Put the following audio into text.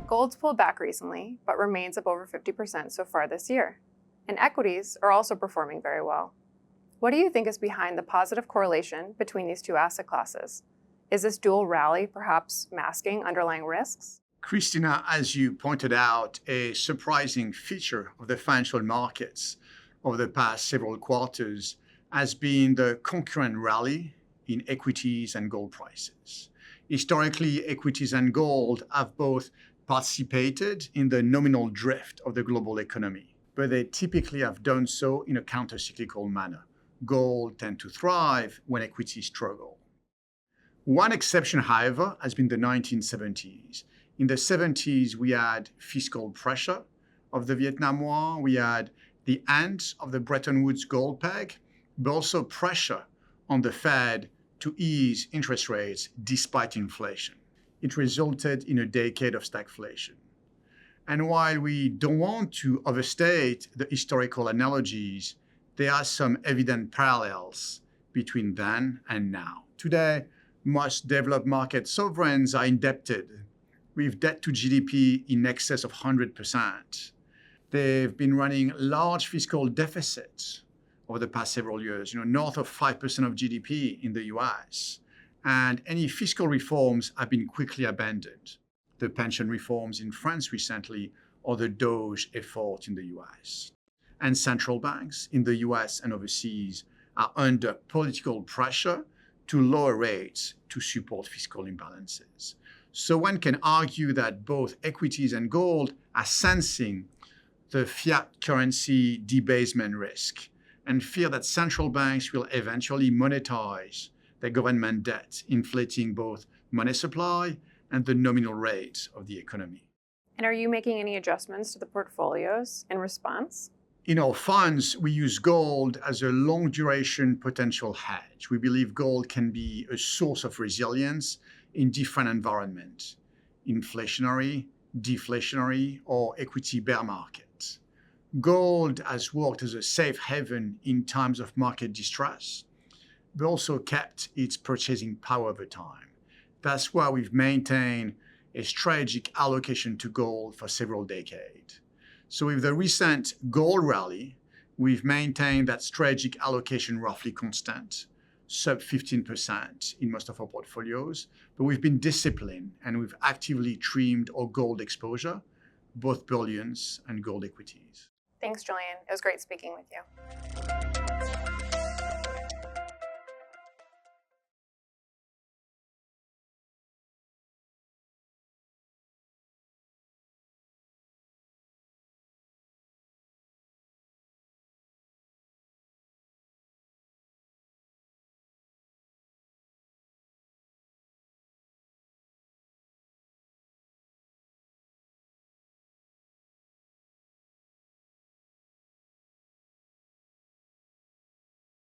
Gold's pulled back recently, but remains up over 50% so far this year. And equities are also performing very well. What do you think is behind the positive correlation between these two asset classes? Is this dual rally perhaps masking underlying risks? Christina, as you pointed out, a surprising feature of the financial markets over the past several quarters has been the concurrent rally in equities and gold prices. Historically, equities and gold have both participated in the nominal drift of the global economy, but they typically have done so in a counter-cyclical manner. Gold tends to thrive when equities struggle. One exception, however, has been the 1970s. In the 70s, we had fiscal pressure of the Vietnam War, we had the end of the Bretton Woods gold peg, but also pressure on the Fed to ease interest rates despite inflation. It resulted in a decade of stagflation. And while we don't want to overstate the historical analogies, there are some evident parallels between then and now. Today, most developed market sovereigns are indebted with debt to GDP in excess of 100%. They've been running large fiscal deficits over the past several years, north of 5% of GDP in the US. And any fiscal reforms have been quickly abandoned. The pension reforms in France recently, or the DOGE effort in the US. And central banks in the US and overseas are under political pressure to lower rates to support fiscal imbalances. So one can argue that both equities and gold are sensing the fiat currency debasement risk and fear that central banks will eventually monetize their government debt, inflating both money supply and the nominal rate of the economy. And are you making any adjustments to the portfolios in response? In our funds, we use gold as a long-duration potential hedge. We believe gold can be a source of resilience in different environments, inflationary, deflationary, or equity bear markets. Gold has worked as a safe haven in times of market distress, but also kept its purchasing power over time. That's why we've maintained a strategic allocation to gold for several decades. So with the recent gold rally, we've maintained that strategic allocation roughly constant, sub 15% in most of our portfolios, but we've been disciplined and we've actively trimmed our gold exposure, both bullions and gold equities. Thanks, Julien. It was great speaking with you.